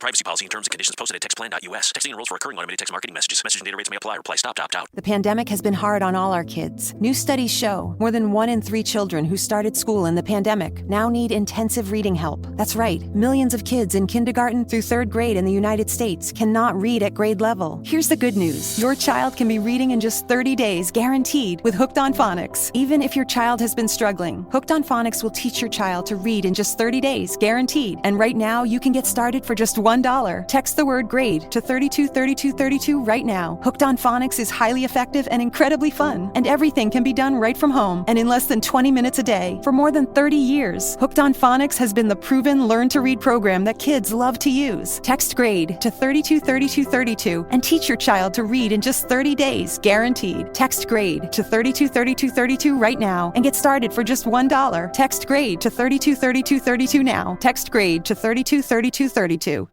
privacy policy and terms and conditions posted at textplan.us. Texting enrolls for recurring automated text marketing messages. Message and data rates may apply. Reply stop to opt out. The pandemic has been hard on all our kids. New studies show more than 1 in 3 children who started school in the pandemic now need intensive reading help. That's right. Millions of kids in kindergarten through 3rd grade in the United States cannot read at grade level. Here's the good news. Your child can be reading in just 30 days, guaranteed, with Hooked on Phonics. Even if your child has been struggling, Hooked on Phonics will teach your child to read in just 30 days, guaranteed. And right now, you can get started for just $1. Text the word GRADE to 323232 right now. Hooked on Phonics is highly effective and incredibly fun. And everything can be done right from home and in less than 20 minutes a day. For more than 30 years, Hooked on Phonics has been the proven learn-to-read program that kids love to use. Text GRADE to 323232 and teach your child to read in just 30 days, guaranteed. Text GRADE to 323232 right now and get started for just $1. Text GRADE to 323232 now. Text GRADE to 323232.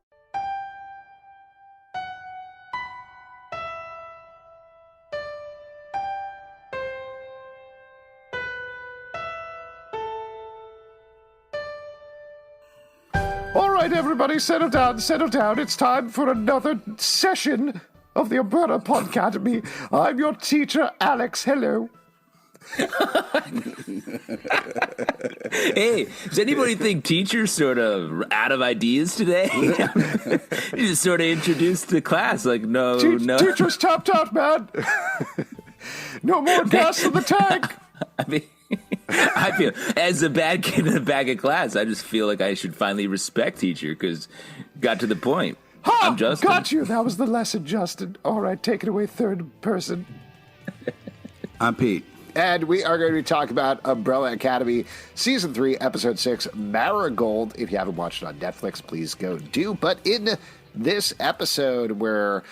All right, everybody, settle down, settle down. It's time for another session of the Umbrella Academy. I'm your teacher, Alex. Hello. Hey, does anybody think teachers sort of out of ideas today? You just sort of introduced the class like no. Teachers tapped out, man. No more gas in the tank. I mean, I feel as a bad kid in the back of class, I just feel like I should finally respect teacher because got to the point. Ha! I'm Justin. Got you. That was the lesson, Justin. All right, take it away, third person. I'm Pete. And we are going to be talking about Umbrella Academy Season 3, Episode 6, Marigold. If you haven't watched it on Netflix, please go do. But in this episode, we're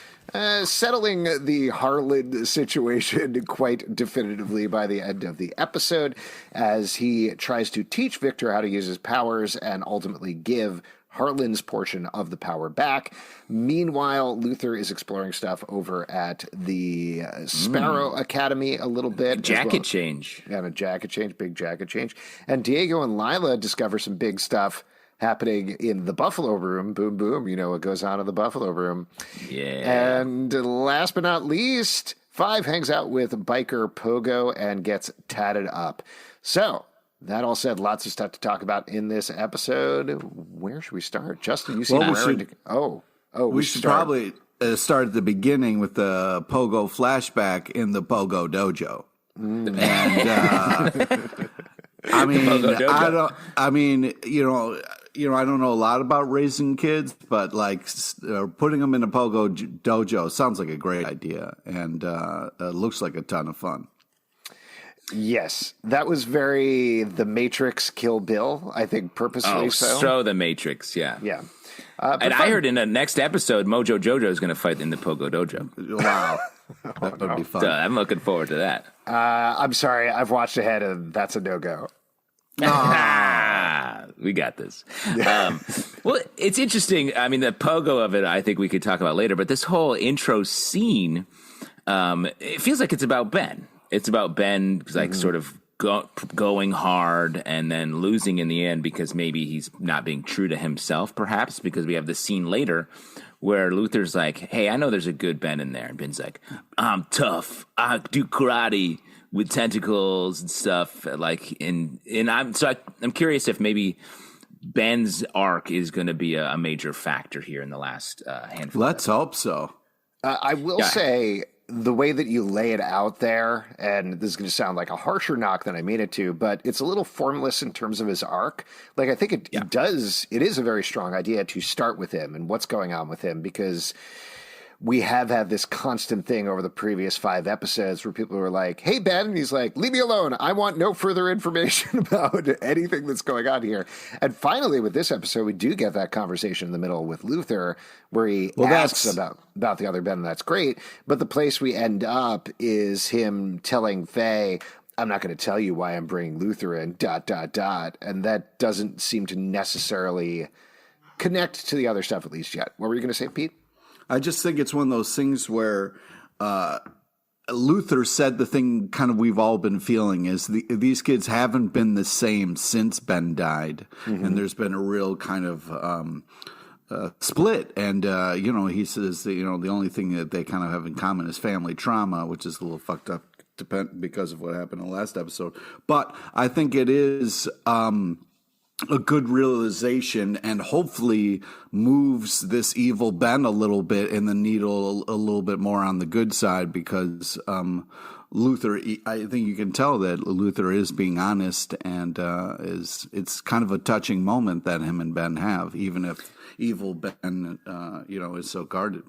settling the Harlan situation quite definitively by the end of the episode as he tries to teach Viktor how to use his powers and ultimately give Harlan's portion of the power back. Meanwhile, Luther is exploring stuff over at the Sparrow Academy a little bit. Jacket change. And a jacket change, big jacket change. And Diego and Lila discover some big stuff happening in the Buffalo Room. Boom, boom. You know what goes on in the Buffalo Room. Yeah. And last but not least, Five hangs out with biker Pogo and gets tatted up. So, that all said, lots of stuff to talk about in this episode. Where should we start? Justin, you seem raring to... We should probably start at the beginning with the Pogo flashback in the Pogo Dojo. And, I mean, I don't know a lot about raising kids, but like putting them in a Pogo Dojo sounds like a great idea, and looks like a ton of fun. Yes, that was very The Matrix Kill Bill, I think purposefully so. So The Matrix, yeah. Yeah. And I heard in the next episode, Mojo Jojo is going to fight in the Pogo Dojo. Wow. That would be fun. I'm looking forward to that. I'm sorry, I've watched ahead and that's a no-go. We got this. Well, it's interesting. I mean, the Pogo of it, I think we could talk about later, but this whole intro scene, it feels like it's about Ben. It's about Ben, like, sort of going hard and then losing in the end because maybe he's not being true to himself, perhaps, because we have the scene later where Luther's like, hey, I know there's a good Ben in there. And Ben's like, I'm tough. I do karate with tentacles and stuff. Like, and I'm curious if maybe Ben's arc is going to be a major factor here in the last handful. Let's hope so. I will say, the way that you lay it out there, and this is going to sound like a harsher knock than I mean it to, but it's a little formless in terms of his arc. Like, I think it is a very strong idea to start with him and what's going on with him, because we have had this constant thing over the previous 5 episodes where people were like, hey, Ben, and he's like, leave me alone. I want no further information about anything that's going on here. And finally, with this episode, we do get that conversation in the middle with Luther where he asks about the other Ben, and that's great. But the place we end up is him telling Faye, I'm not going to tell you why I'm bringing Luther in, ... And that doesn't seem to necessarily connect to the other stuff, at least yet. What were you going to say, Pete? I just think it's one of those things where Luther said the thing kind of we've all been feeling is these kids haven't been the same since Ben died. Mm-hmm. And there's been a real kind of split. And, he says that, the only thing that they kind of have in common is family trauma, which is a little fucked up because of what happened in the last episode. But I think it is a good realization and hopefully moves this evil Ben a little bit and the needle a little bit more on the good side, because Luther, I think you can tell that Luther is being honest, and it's kind of a touching moment that him and Ben have, even if evil Ben, is so guarded.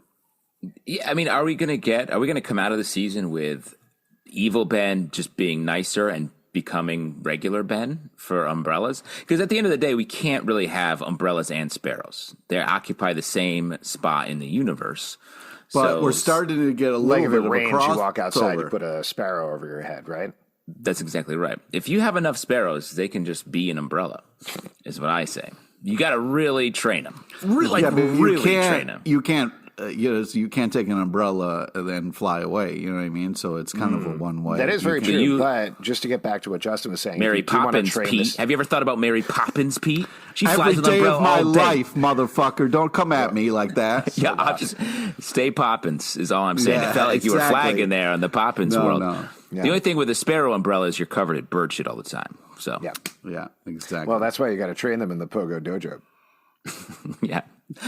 Yeah, I mean, are we going to come out of the season with evil Ben just being nicer and becoming regular Ben for umbrellas? Because at the end of the day, we can't really have umbrellas and sparrows. They occupy the same spot in the universe. But we're starting to get a little bit of a crossover. You walk outside, you put a sparrow over your head, right? That's exactly right. If you have enough sparrows, they can just be an umbrella, is what I say. You got to really train them. Really train them. You can't. You can't take an umbrella and then fly away. You know what I mean? So it's kind of a one way. That is very true. But just to get back to what Justin was saying, Mary Poppins, Pete. Have you ever thought about Mary Poppins, Pete? She flies an umbrella of my all day. life, motherfucker. Don't come at me like that. Yeah, I'll just stay Poppins is all I'm saying. It felt like you were flagging there in the Poppins world. No. Yeah. The only thing with a sparrow umbrella is you're covered in bird shit all the time. So yeah, exactly. Well, that's why you got to train them in the Pogo Dojo. Yeah.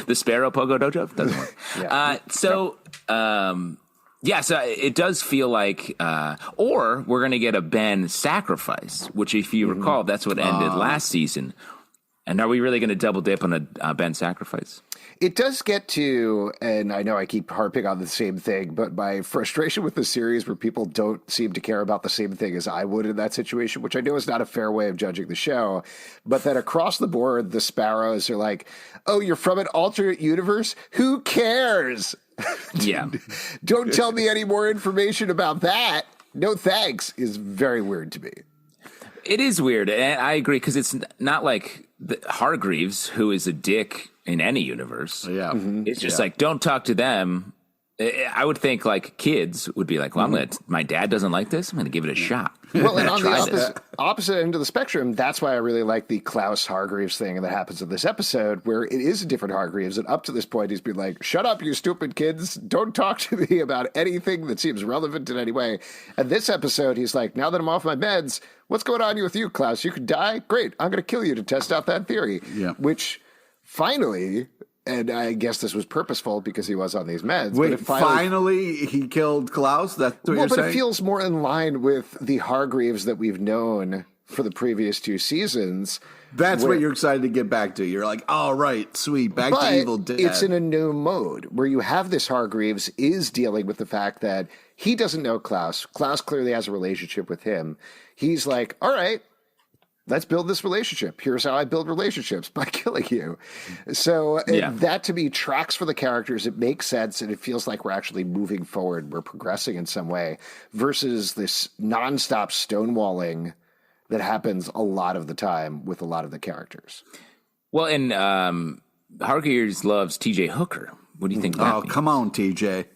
The Sparrow Pogo Dojo doesn't work. So it does feel like, or we're going to get a Ben sacrifice, which, if you recall, that's what ended last season. And are we really going to double dip on a Ben sacrifice? It does get to, and I know I keep harping on the same thing, but my frustration with the series where people don't seem to care about the same thing as I would in that situation, which I know is not a fair way of judging the show, but that across the board, the Sparrows are like, oh, you're from an alternate universe? Who cares? Yeah. Don't tell me any more information about that. No thanks is very weird to me. It is weird, and I agree, because it's not like Hargreaves, who is a dick in any universe. Yeah, it's just like, don't talk to them. I would think like kids would be like, well, my dad doesn't like this. I'm going to give it a shot. Well, and on the opposite end of the spectrum, that's why I really like the Klaus Hargreaves thing that happens in this episode, where it is a different Hargreaves. And up to this point, he's been like, shut up, you stupid kids. Don't talk to me about anything that seems relevant in any way. And this episode, he's like, now that I'm off my meds, what's going on with you, Klaus? You could die? Great. I'm going to kill you to test out that theory. Yeah. Which finally... And I guess this was purposeful because he was on these meds. Wait, but finally he killed Klaus? That's what you're saying? But it feels more in line with the Hargreaves that we've known for the previous two seasons. That's what you're excited to get back to. You're like, all right, sweet, back to Evil Dead. It's in a new mode where you have this Hargreaves is dealing with the fact that he doesn't know Klaus. Klaus clearly has a relationship with him. He's like, all right, let's build this relationship. Here's how I build relationships, by killing you. So that to me tracks for the characters. It makes sense, and it feels like we're actually moving forward. We're progressing in some way versus this nonstop stonewalling that happens a lot of the time with a lot of the characters. Well, and Hargreaves loves TJ Hooker. What do you think that means? Come on, TJ.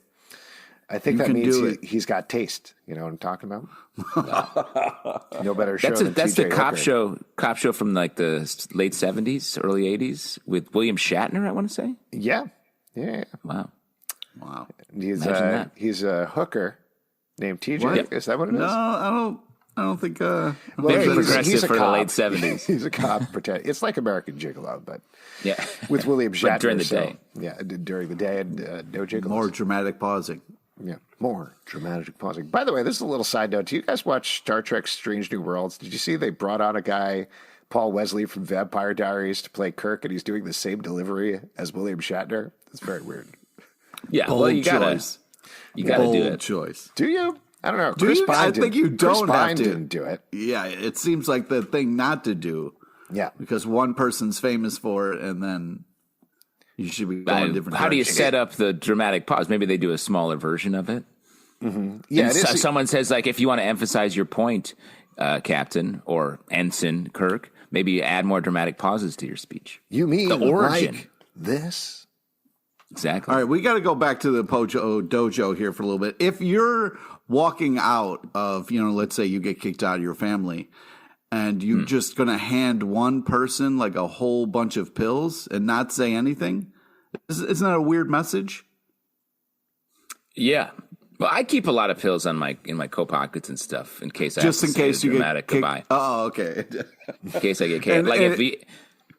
I think that means he's got taste. You know what I'm talking about? No better show than that's TJ the Hooker. cop show from like the late 70s, early 80s with William Shatner, I want to say. Yeah. Wow. He's a hooker named TJ. What? Is that what it is? No, I don't think. Very progressive for the late 70s. He's a cop. It's like American Gigolo, but yeah, with William Shatner during the day. Yeah, during the day and no gigolos. More dramatic pausing. Yeah, more dramatic pausing. By the way, this is a little side note. Do you guys watch Star Trek Strange New Worlds? Did you see they brought on a guy, Paul Wesley from Vampire Diaries, to play Kirk, and he's doing the same delivery as William Shatner? It's very weird. Yeah, Bold well, you gotta do it. Choice. Do you? I don't know. I think you don't have to. Didn't do it. Yeah, it seems like the thing not to do. Yeah. Because one person's famous for it, and then you should be going different. How do you set up the dramatic pause? Maybe they do a smaller version of it. Mm-hmm. Yeah, someone says, like, if you want to emphasize your point, Captain or Ensign Kirk, maybe you add more dramatic pauses to your speech. You mean the origin? Like this? Exactly. All right, we got to go back to the Pogo Dojo here for a little bit. If you're walking out of, let's say you get kicked out of your family, and you're just going to hand one person like a whole bunch of pills and not say anything, Isn't that a weird message? Yeah. Well, I keep a lot of pills in my coat pockets and stuff in case just in case you get goodbye. Oh, okay. In case I get kicked.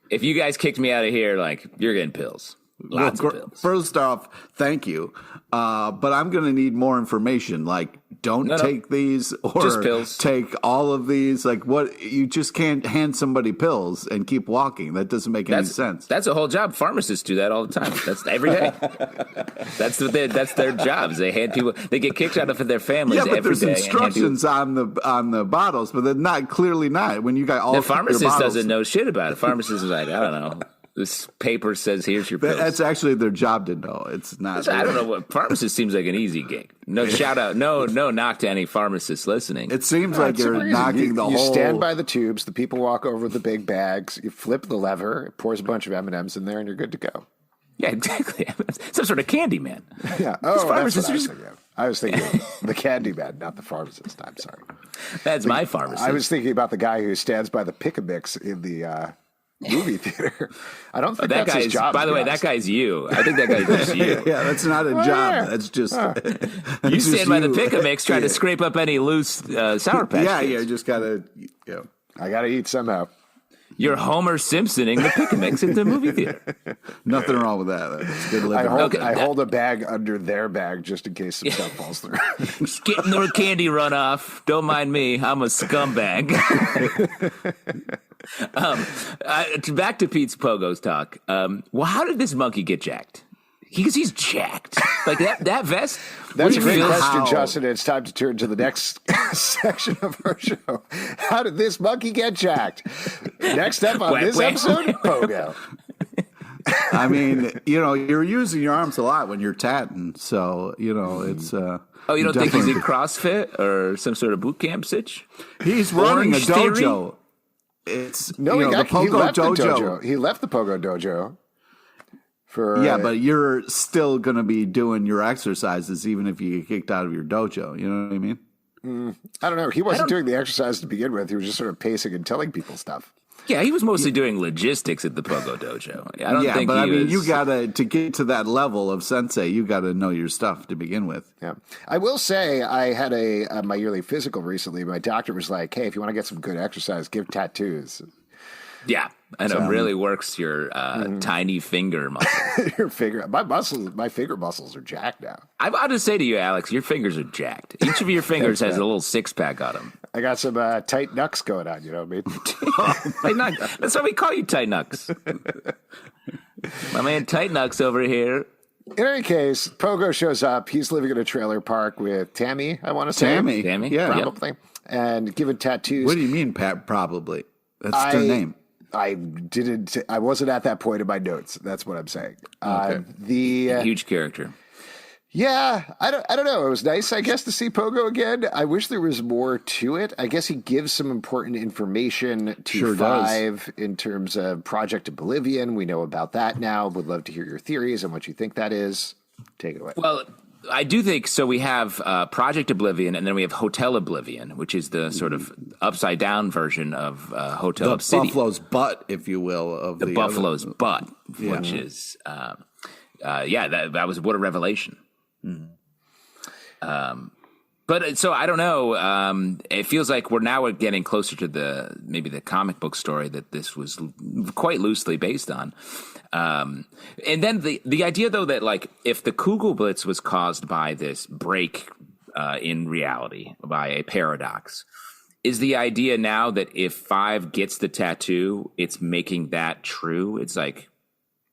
If you guys kicked me out of here, like, you're getting pills. Lots of pills. First off, thank you. But I'm going to need more information. Like, don't take these or just pills. Take all of these. Like, what? You just can't hand somebody pills and keep walking. That doesn't make any sense. That's a whole job. Pharmacists do that all the time. That's every day. That's their jobs. They hand people. They get kicked out of their families every day. Yeah, but there's instructions on the bottles, but they're not clearly not. When you got all the pharmacist doesn't know shit about it. Pharmacist is like, I don't know. This paper says here's your pills. That's actually their job to know. It's not. I don't know what pharmacist seems like an easy gig. No shout out. No knock to any pharmacists listening. It seems like you're knocking the whole. You stand by the tubes. The people walk over with the big bags. You flip the lever. It pours a bunch of M&Ms in there, and you're good to go. Yeah, exactly. Some sort of candy man. Yeah. Oh, that's what I was thinking of. I was thinking of the candy man, not the pharmacist. I'm sorry. That's my pharmacist. I was thinking about the guy who stands by the pick-a-mix in the movie theater. I don't think that's his job. By the way, that guy's you. I think that guy's just you. Yeah, that's not a job. That's just you stand by the pick-a-mix trying to scrape up any loose Sour Patch Yeah, Kids. you just gotta. I gotta eat somehow. You're Homer Simpsoning the pick-a-mix at the movie theater. Nothing wrong with that. That's good living. I hold a bag under their bag just in case some stuff falls through. Just getting the candy runoff. Don't mind me. I'm a scumbag. Back to Pete's Pogos talk. Well, how did this monkey get jacked? Because he's jacked. Like that vest. That's a great question, Justin. It's time to turn to the next section of our show. How did this monkey get jacked? Next up on this episode, Pogo. I mean, you're using your arms a lot when you're tatting, so it's. Oh, you don't think he's in CrossFit or some sort of boot camp sitch? He's running a dojo. He left the dojo. He left the Pogo dojo. But you're still going to be doing your exercises even if you get kicked out of your dojo. You know what I mean? I don't know. He wasn't doing the exercise to begin with. He was just sort of pacing and telling people stuff. Yeah, he was mostly doing logistics at the Pogo dojo. You gotta to get to that level of sensei. You gotta know your stuff to begin with. Yeah, I will say I had my yearly physical recently. My doctor was like, "Hey, if you want to get some good exercise, give tattoos." Yeah, and it really works your tiny finger muscles. My finger muscles are jacked now. I'm about to say to you, Alex, your fingers are jacked. Each of your fingers has a little six-pack on them. I got some tight knucks going on, you know what I mean? That's why we call you Tight Knucks. My man Tight Knucks over here. In any case, Pogo shows up. He's living in a trailer park with Tammy, I want to say. Tammy, yeah. Probably. Yep. And given tattoos. What do you mean, Pat, probably? That's their name. I wasn't at that point in my notes. That's what I'm saying. Okay. Huge character. Yeah, I don't know. It was nice, I guess, to see Pogo again. I wish there was more to it. I guess he gives some important information to Five in terms of Project Oblivion. We know about that now. Would love to hear your theories and what you think that is. Take it away. Well, I do think so. We have Project Oblivion, and then we have Hotel Oblivion, which is the sort of upside down version of Hotel Obsidian. The Buffalo's butt, if you will, of the Buffalo's butt, which is that was what a revelation. But so I don't know. It feels like we're now getting closer to maybe the comic book story that this was quite loosely based on. And then the idea, though, that like if the Kugelblitz was caused by this break in reality, by a paradox, is the idea now that if Five gets the tattoo, it's making that true? It's like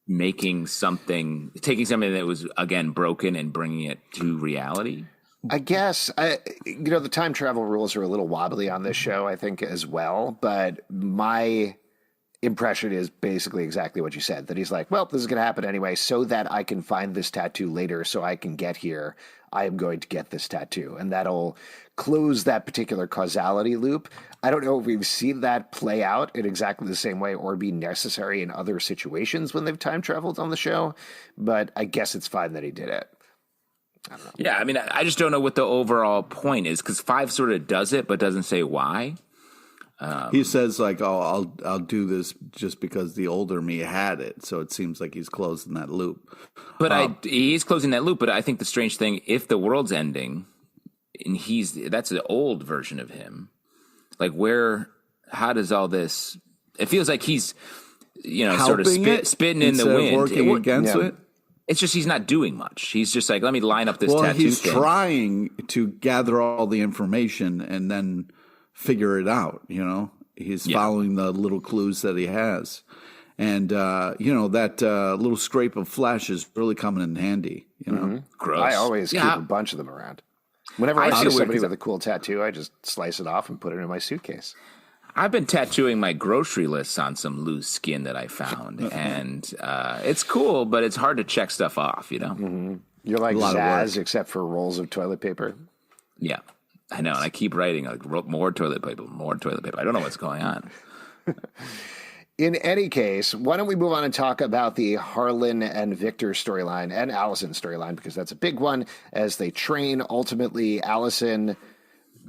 taking something that was, again, broken and bringing it to reality? I guess, the time travel rules are a little wobbly on this show, I think, as well. But my impression is basically exactly what you said, that he's like, well, this is going to happen anyway, so that I can find this tattoo later so I can get here. I am going to get this tattoo. And that'll close that particular causality loop. I don't know if we've seen that play out in exactly the same way or be necessary in other situations when they've time traveled on the show. But I guess it's fine that he did it. I don't know. Yeah, I mean, I just don't know what the overall point is, because Five sort of does it but doesn't say why. He says like, "Oh, I'll do this just because the older me had it." So it seems like he's closing that loop. But he's closing that loop. But I think the strange thing, if the world's ending, and that's the old version of him. Like how does all this? It feels like he's, sort of spitting in the wind, working against it. It's just he's not doing much. He's just like, let me line up this tattoo he's thing. Trying to gather all the information and then figure it out. He's following the little clues that he has, and that little scrape of flesh is really coming in handy. Gross. I always keep a bunch of them around. Whenever I see somebody with a cool tattoo, I just slice it off and put it in my suitcase. I've been tattooing my grocery lists on some loose skin that I found, and it's cool, but it's hard to check stuff off, Mm-hmm. You're like Zaz, except for rolls of toilet paper. Yeah, I know, and I keep writing like more toilet paper. I don't know what's going on. In any case, why don't we move on and talk about the Harlan and Viktor storyline and Allison's storyline, because that's a big one. As they train, ultimately, Allison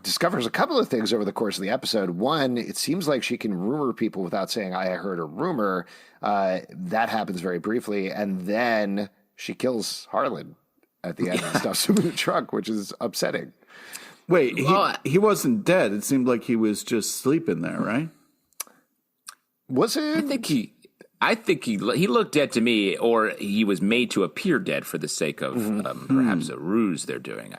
discovers a couple of things over the course of the episode. One, it seems like she can rumor people without saying, I heard a rumor. That happens very briefly. And then she kills Harlan at the end and stuffs him in the trunk, which is upsetting. Wait, he wasn't dead. It seemed like he was just sleeping there, right? Was it? I think he looked dead to me, or he was made to appear dead for the sake of perhaps a ruse they're doing.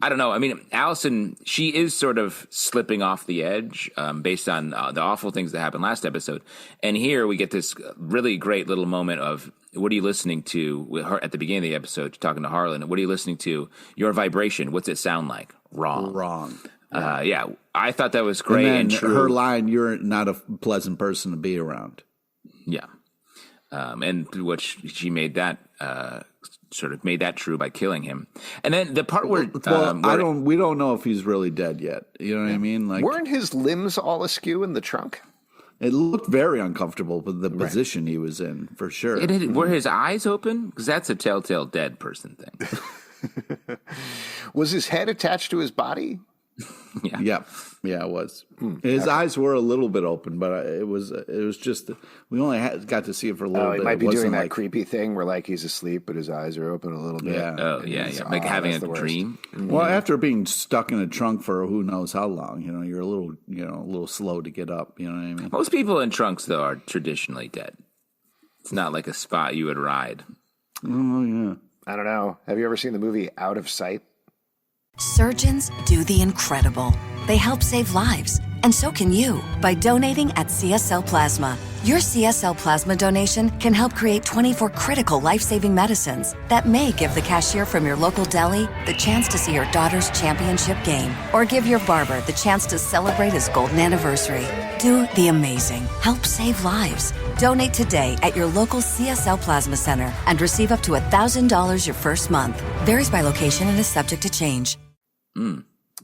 I don't know. I mean, Allison, she is sort of slipping off the edge based on the awful things that happened last episode. And here we get this really great little moment of, what are you listening to with her at the beginning of the episode, talking to Harlan? What are you listening to? Your vibration. What's it sound like? Wrong. Yeah, I thought that was great and true. Her line, "You're not a pleasant person to be around." Yeah, and which she made that sort of made that true by killing him. And then the part where we don't know if he's really dead yet. You know what I mean? Like, weren't his limbs all askew in the trunk? It looked very uncomfortable with the position he was in, for sure. Were his eyes open? Because that's a telltale dead person thing. Was his head attached to his body? Yeah, it was. His eyes were a little bit open, but it was just we only got to see it for a little bit. He might be doing that creepy thing where like he's asleep, but his eyes are open a little bit. Yeah. Oh yeah, like having a dream. Well, after being stuck in a trunk for who knows how long, you're a little slow to get up. You know what I mean? Most people in trunks though are traditionally dead. It's not like a spot you would ride. Oh yeah. I don't know. Have you ever seen the movie Out of Sight? Surgeons do the incredible. They help save lives. And so can you by donating at CSL Plasma. Your CSL Plasma donation can help create 24 critical life-saving medicines that may give the cashier from your local deli the chance to see your daughter's championship game, or give your barber the chance to celebrate his golden anniversary. Do the amazing. Help save lives. Donate today at your local CSL Plasma Center and receive up to $1,000 your first month. Varies by location and is subject to change.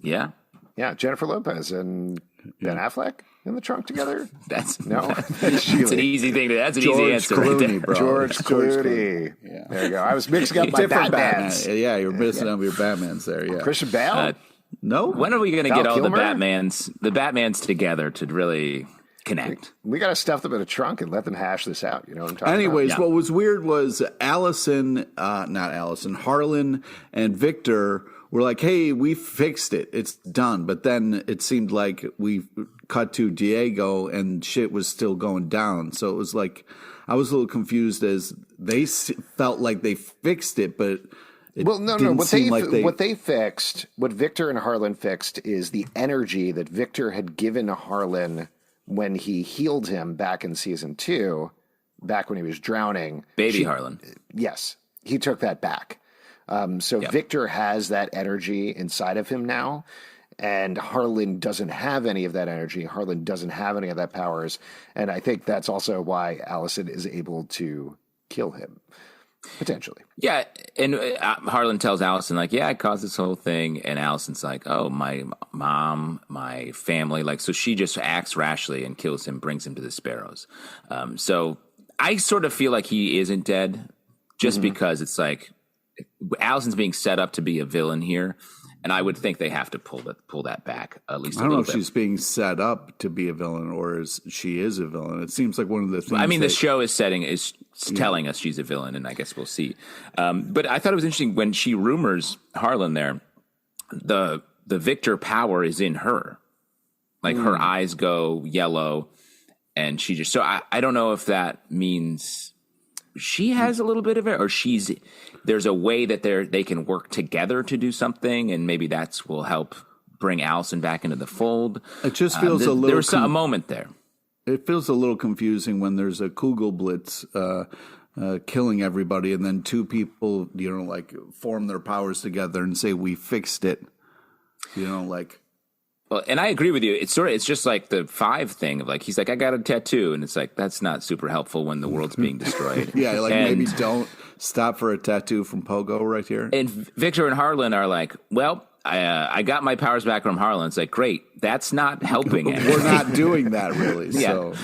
Yeah. Yeah, Jennifer Lopez and Ben Affleck in the trunk together? That's an easy thing. That's an George easy answer Clooney, right there. bro. George Clooney. Yeah. There you go. I was mixing up my Batmans. Yeah, you're mixing up your Batmans there. Yeah. Christian Bale? No. When are we going to Val get all Kilmer? the Batmans together to really connect? We got to stuff them in a trunk and let them hash this out. You know what I'm talking Anyways, about? what was weird was Harlan and Viktor were like, hey, we fixed it. It's done. But then it seemed like we cut to Diego and shit was still going down. So it was like, I was a little confused as they felt like they fixed it, but what Viktor and Harlan fixed is the energy that Viktor had given Harlan when he healed him back in season 2, back when he was drowning. Harlan. Yes, he took that back. Viktor has that energy inside of him now, and Harlan doesn't have any of that energy. Harlan doesn't have any of that powers, and I think that's also why Allison is able to kill him, potentially. Yeah, and Harlan tells Allison, like, yeah, I caused this whole thing, and Allison's like, oh, my mom, my family, like, so she just acts rashly and kills him, brings him to the Sparrows. So I sort of feel like he isn't dead, just because it's like, Allison's being set up to be a villain here, And I would think they have to pull that back at least. I don't know if she's being set up to be a villain or she is a villain. It seems like one of the things. I mean, the show is telling us she's a villain, and I guess we'll see. But I thought it was interesting when she rumors Harlan there. The Viktor power is in her, like her eyes go yellow, and she just. So I don't know if that means she has a little bit of it, or there's a way that they can work together to do something, and maybe will help bring Allison back into the fold. It just feels a little. There was a moment there. It feels a little confusing when there's a Kugelblitz killing everybody, and then two people, like form their powers together and say we fixed it. Well, and I agree with you. It's just like the 5 thing of like, he's like, I got a tattoo. And it's like, that's not super helpful when the world's being destroyed. Yeah. Maybe don't stop for a tattoo from Pogo right here. And Viktor and Harlan are like, well, I got my powers back from Harlan. It's like, great. That's not helping anything. We're not doing that really. Yeah. So.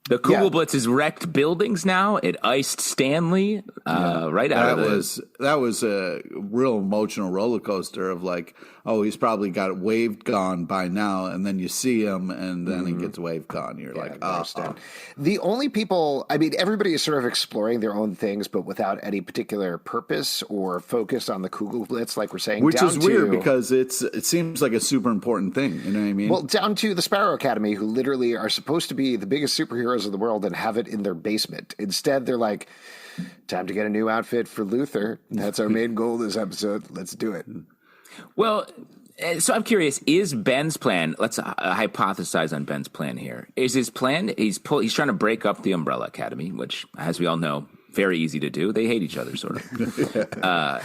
The Kugelblitz has wrecked buildings now. It iced Stanley right out of this. That was a real emotional roller coaster of like, oh, he's probably got wave gone by now, and then you see him, and then he gets wave gone. You're like, oh. The only people, I mean, everybody is sort of exploring their own things, but without any particular purpose or focus on the Kugelblitz, like we're saying. Which is weird because it seems like a super important thing. You know what I mean? Well, down to the Sparrow Academy, who literally are supposed to be the biggest superheroes of the world and have it in their basement. Instead, they're like, time to get a new outfit for Luther. That's our main goal this episode. Let's do it. Well, so I'm curious, is Ben's plan, let's hypothesize on Ben's plan here. Is his plan, he's trying to break up the Umbrella Academy, which, as we all know, very easy to do. They hate each other, sort of.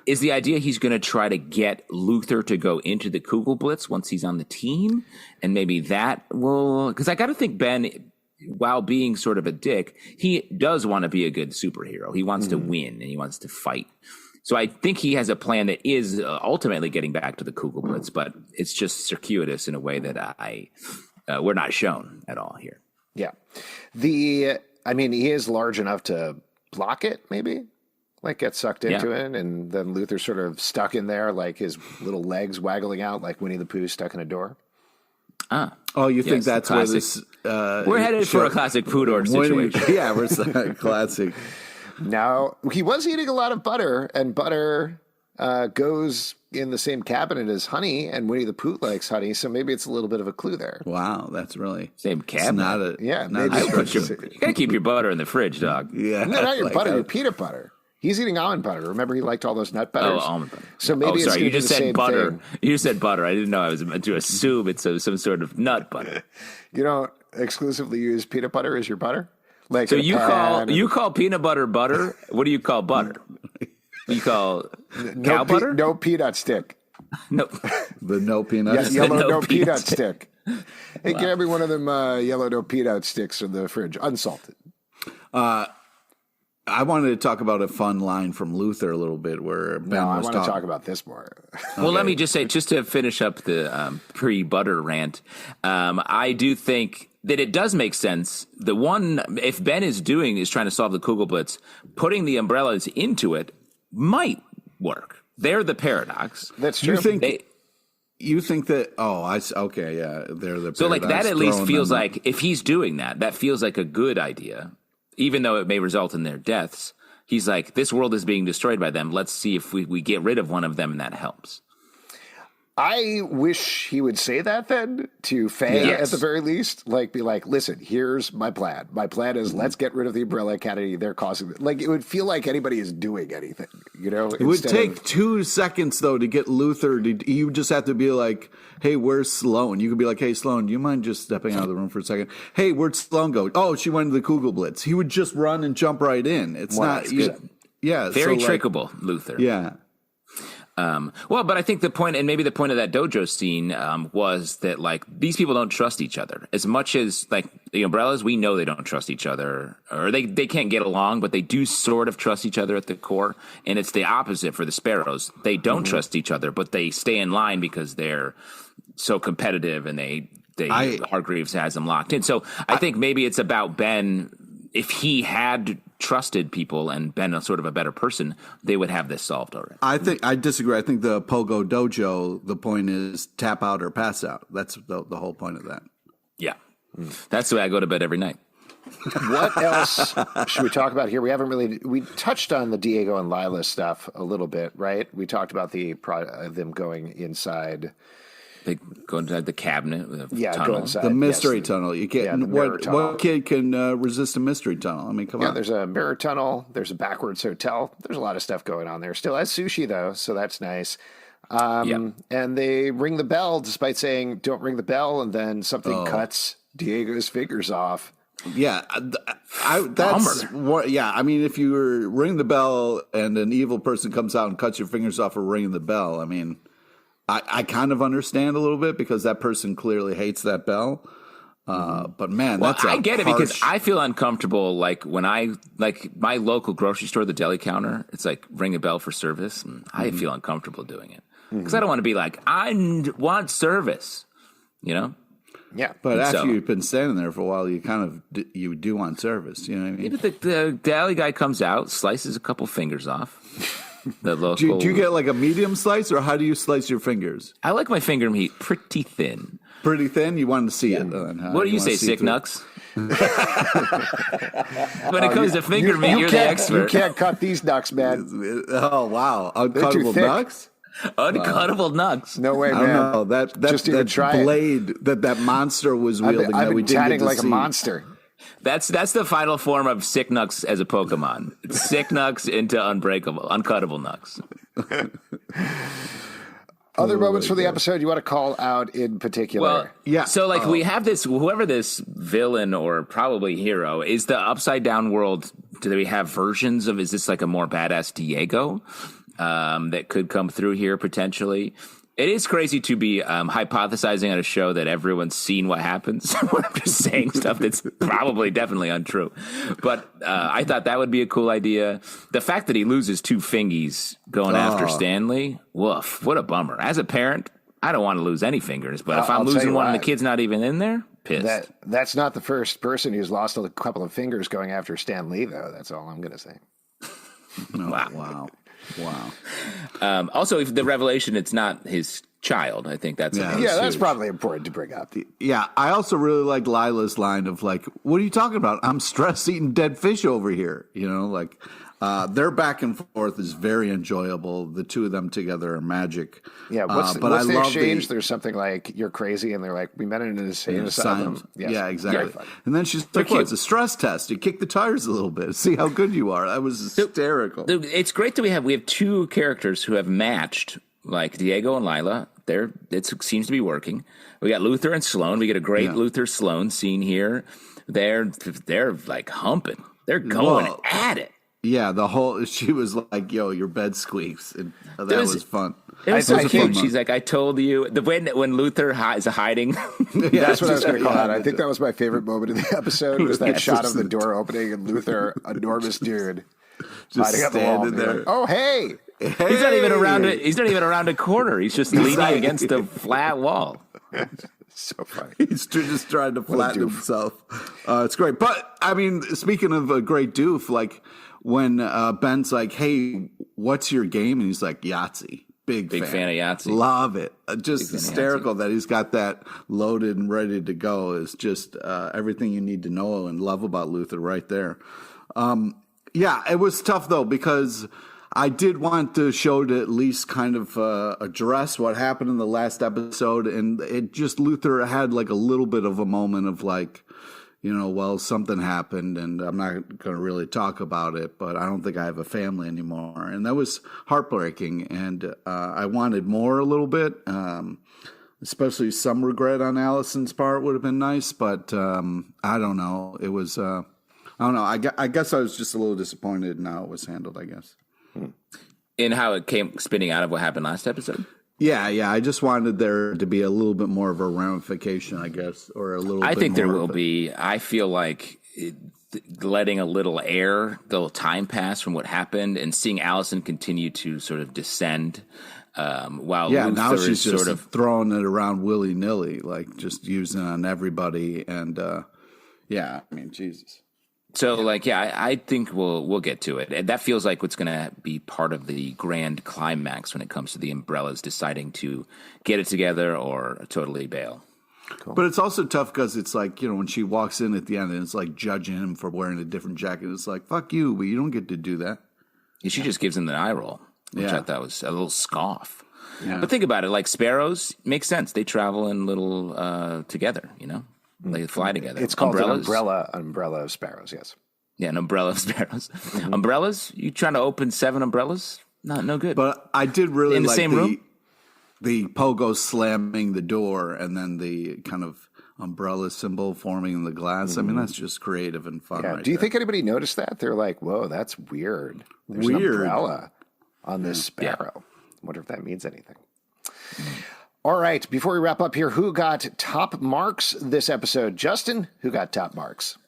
Is the idea he's going to try to get Luther to go into the Kugelblitz once he's on the team? And maybe that will, because I got to think Ben, while being sort of a dick, he does want to be a good superhero. He wants to win and he wants to fight. So I think he has a plan that is ultimately getting back to the Kugelblitz, but it's just circuitous in a way that we're not shown at all here. Yeah. I mean, he is large enough to block it, maybe? Like get sucked into it, and then Luther's sort of stuck in there, like his little legs waggling out like Winnie the Pooh stuck in a door. Oh, you think that's where this... we're headed for a classic Poodor situation. Yeah, we're classic. Now, he was eating a lot of butter, and butter goes in the same cabinet as honey, and Winnie the Pooh likes honey, so maybe it's a little bit of a clue there. Wow, that's really... Same cabinet? You got to keep your butter in the fridge, dog. Yeah. No, not your butter, your peanut butter. He's eating almond butter. Remember, he liked all those nut butters. Oh, almond butter. So maybe it's you just said butter. Thing. You just said butter. I didn't know. I was meant to assume it's some sort of nut butter. You don't exclusively use peanut butter as your butter? Like so you call peanut butter butter? What do you call butter? You call cow butter? No peanut stick. No. The no peanut. Yes, yellow no peanut stick. Hey, get every one of them yellow no peanut sticks in the fridge, unsalted. I wanted to talk about a fun line from Luther a little bit where Ben I want to talk about this more. Well, let me just say, just to finish up the pre-butter rant, I do think that it does make sense. The one, if Ben is trying to solve the Kugelblitz, putting the umbrellas into it might work. They're the paradox. That's true. You think that? Okay, yeah, they're the paradox. So like that at least feels like if he's doing that feels like a good idea. Even though it may result in their deaths, he's like, this world is being destroyed by them. Let's see if we get rid of one of them and that helps. I wish he would say that then to Faye at the very least. Like, be like, listen, here's my plan. My plan is let's get rid of the Umbrella Academy. They're causing it. Like, it would feel like anybody is doing anything, you know? It would take 2 seconds, though, to get Luther. You just have to be like, hey, where's Sloan? You could be like, hey, Sloan, do you mind just stepping out of the room for a second? Hey, where'd Sloan go? Oh, she went to the Kugelblitz. He would just run and jump right in. It's not... Yeah. Very trickable, Luther. Yeah. Well, but I think the point, and maybe the point of that dojo scene was that, like, these people don't trust each other. As much as, like, the Umbrellas, we know they don't trust each other, or they can't get along, but they do sort of trust each other at the core. And it's the opposite for the Sparrows. They don't trust each other, but they stay in line because they're so competitive, and Hargreaves has them locked in. So I think maybe it's about Ben if he had trusted people and been a sort of a better person, they would have this solved already. I disagree. I think the Pogo Dojo, the point is tap out or pass out. That's the whole point of that. Yeah. That's the way I go to bed every night. What else should we talk about here? We touched on the Diego and Lila stuff a little bit, right? We talked about them going inside. They go inside the cabinet. Go inside. The mystery tunnel. You can't. What kid can resist a mystery tunnel? I mean, come on. There's a mirror tunnel. There's a backwards hotel. There's a lot of stuff going on there. Still has sushi though, so that's nice. And they ring the bell despite saying don't ring the bell, and then something cuts Diego's fingers off. Yeah, that's what. Yeah, I mean, if you ring the bell and an evil person comes out and cuts your fingers off for ringing the bell, I mean. I kind of understand a little bit because that person clearly hates that bell. But man, I get it because I feel uncomfortable. Like when my local grocery store, the deli counter, it's like ring a bell for service. And I feel uncomfortable doing it because I don't want to be like, I want service, you know? Yeah. But after you've been standing there for a while, you do want service. You know what I mean? Yeah, but the deli guy comes out, slices a couple fingers off. Do you get like a medium slice, or how do you slice your fingers? I like my finger meat pretty thin. Pretty thin? You want to see it. What do you say, sick nucks? When it comes to finger meat, you're the expert. You can't cut these nucks, man. Oh, wow. Uncuttable nucks? Uncuttable nucks. No way, man. I don't know. That blade that monster was wielding. I've been tatting like a monster. That's the final form of sick nucks as a Pokemon. It's sick nucks into uncuttable nucks. Other moments from the episode you want to call out in particular? Well, yeah. So we have this, whoever this villain or probably hero is, the upside down world. Do we have versions of, is this like a more badass Diego that could come through here potentially? It is crazy to be hypothesizing on a show that everyone's seen what happens. We're just saying stuff that's probably definitely untrue. But I thought that would be a cool idea. The fact that he loses two fingies going after Stanley, woof, what a bummer. As a parent, I don't want to lose any fingers. But if I'm losing one and the kid's not even in there, pissed. That's not the first person who's lost a couple of fingers going after Stan Lee, though. That's all I'm going to say. Wow. Also, if the revelation, it's not his child. I think that's that's probably important to bring up. Yeah, I also really like Lila's line of like, "What are you talking about? I'm stressed eating dead fish over here." You know, like their back and forth is very enjoyable. The two of them together are magic. Yeah, what's the exchange? There's something like, "You're crazy," and they're like, "We met in an insane asylum." Yes. Yeah, exactly. And then she's like, "Well, it's a stress test. You kick the tires a little bit, see how good you are." That was hysterical. It's great that we have two characters who have matched, like Diego and Lila. It seems to be working. We got Luther and Sloan. We get a great Luther Sloan scene here. They're like humping. They're going at it. Yeah, she was like, "Yo, your bed squeaks." And that was fun. It was so cute. She's like, "I told you." When Luther is hiding. That's what I was going to call it. I think that was my favorite moment of the episode. Was that shot of the door opening and Luther, enormous dude, just standing there. Like, oh, hey. He's not even around it. He's not even around a corner. He's just leaning against a flat wall. So funny. He's just trying to flatten himself. It's great. But I mean, speaking of a great doof, like when Ben's like, "Hey, what's your game?" and he's like, "Yahtzee." Big fan of Yahtzee. Love it. Just hysterical that he's got that loaded and ready to go. Is just everything you need to know and love about Luther right there. Yeah, it was tough though because I did want the show to at least kind of address what happened in the last episode, and it just, Luther had like a little bit of a moment of like, you know, well, something happened, and I'm not going to really talk about it, but I don't think I have a family anymore, and that was heartbreaking, and I wanted more a little bit, especially some regret on Allison's part would have been nice, but I don't know. It was, I don't know. I guess I was just a little disappointed in how it was handled, I guess. In how it came spinning out of what happened last episode? Yeah. I just wanted there to be a little bit more of a ramification, I guess, or a little. I think there will be. I feel like letting a little time pass from what happened, and seeing Allison continue to sort of descend, while Luther now she's is just sort of throwing it around willy nilly, like just using it on everybody, and I mean, Jesus. So, I think we'll get to it. And that feels like what's going to be part of the grand climax when it comes to the Umbrellas deciding to get it together or totally bail. Cool. But it's also tough because it's like, when she walks in at the end and it's like judging him for wearing a different jacket. It's like, fuck you, but you don't get to do that. Yeah, she just gives him the eye roll, which I thought was a little scoff. Yeah. But think about it, like sparrows makes sense. They travel in little together, They fly together. It's called an umbrella of sparrows, yes. Yeah, an umbrella of sparrows. Umbrellas? You trying to open 7 umbrellas? No good. But I did really in the like same room? The pogo slamming the door and then the kind of umbrella symbol forming in the glass. I mean, that's just creative and fun. Yeah. Right Do you there. think anybody noticed that? They're like, whoa, that's weird. There's an umbrella on this sparrow. I wonder if that means anything. All right. Before we wrap up here, who got top marks this episode? Justin, who got top marks?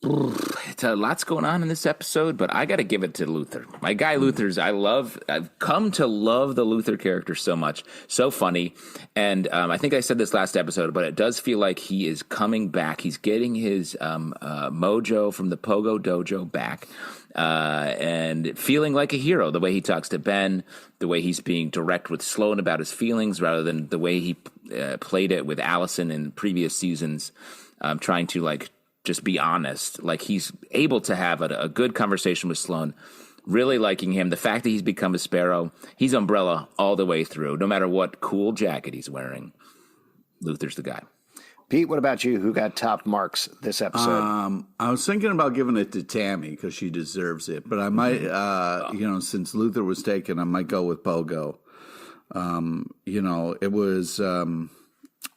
It's lots going on in this episode, but I got to give it to Luther. My guy Luther's, I've come to love the Luther character so much. So funny. And I think I said this last episode, but it does feel like he is coming back. He's getting his mojo from the Pogo Dojo back and feeling like a hero. The way he talks to Ben, the way he's being direct with Sloan about his feelings rather than the way he played it with Allison in previous seasons, trying to just be honest. Like he's able to have a good conversation with Sloan, really liking him. The fact that he's become a Sparrow, he's Umbrella all the way through, no matter what cool jacket he's wearing. Luther's the guy. Pete, what about you? Who got top marks this episode? I was thinking about giving it to Tammy because she deserves it, but I might, since Luther was taken, I might go with Pogo.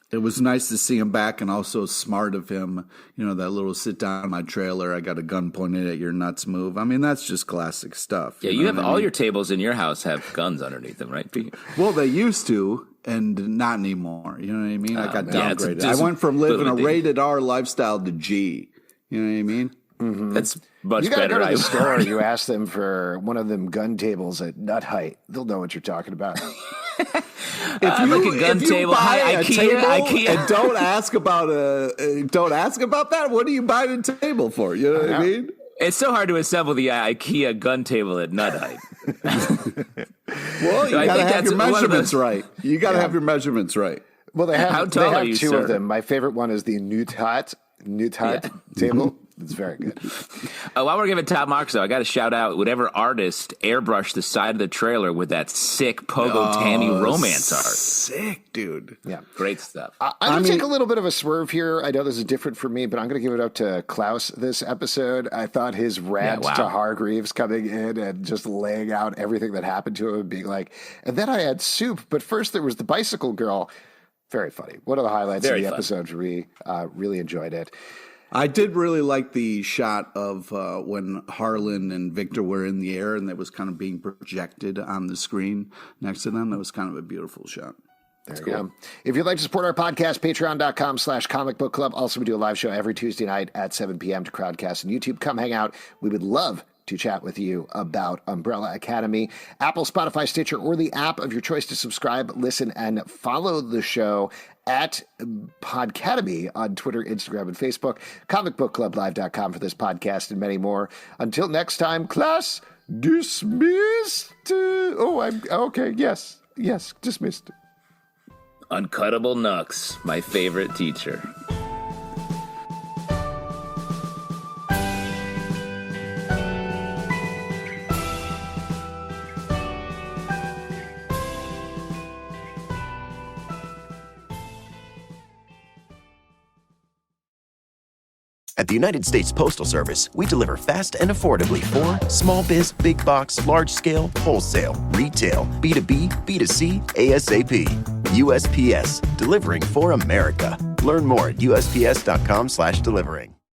It was nice to see him back and also smart of him. That little sit down in my trailer, I got a gun pointed at your nuts move. I mean, that's just classic stuff. Yeah, you have all your tables in your house have guns underneath them, right, Pete? Well, they used to, and not anymore. You know what I mean? I got downgraded. I went from living a rated R lifestyle to G. You know what I mean? Mm-hmm. That's much you gotta better. Go to the store. You ask them for one of them gun tables at nut height. They'll know what you're talking about. If you look at gun table, IKEA, and don't ask about that. What do you buy the table for? You know what I mean? It's so hard to assemble the IKEA gun table at nut height. Well, you gotta have your measurements right. You gotta have your measurements right. Well, they have two sir? of them. My favorite one is the Nut table. It's very good. While we're giving top marks, though, I got to shout out whatever artist airbrushed the side of the trailer with that sick Pogo Tammy romance art. Sick, dude. Yeah. Great stuff. I'm going to take a little bit of a swerve here. I know this is different for me, but I'm going to give it up to Klaus this episode. I thought his rant to Hargreaves coming in and just laying out everything that happened to him and being like, and then I had soup, but first there was the bicycle girl. Very funny. One of the highlights of the episode for me. Really enjoyed it. I did really like the shot of when Harlan and Viktor were in the air and that was kind of being projected on the screen next to them. That was kind of a beautiful shot. There you go. If you'd like to support our podcast, patreon.com/comicbookclub. Also, we do a live show every Tuesday night at 7 p.m. to Crowdcast and YouTube. Come hang out. We would love to chat with you about Umbrella Academy. Apple, Spotify, Stitcher, or the app of your choice to subscribe, listen, and follow the show at Podcademy on Twitter, Instagram, and Facebook. comicbookclublive.com for this podcast and many more. Until next time, class dismissed. Okay. Yes, dismissed. Uncuttable Nux, my favorite teacher. At the United States Postal Service, we deliver fast and affordably for small biz, big box, large scale, wholesale, retail, B2B, B2C, ASAP. USPS, delivering for America. Learn more at USPS.com/delivering.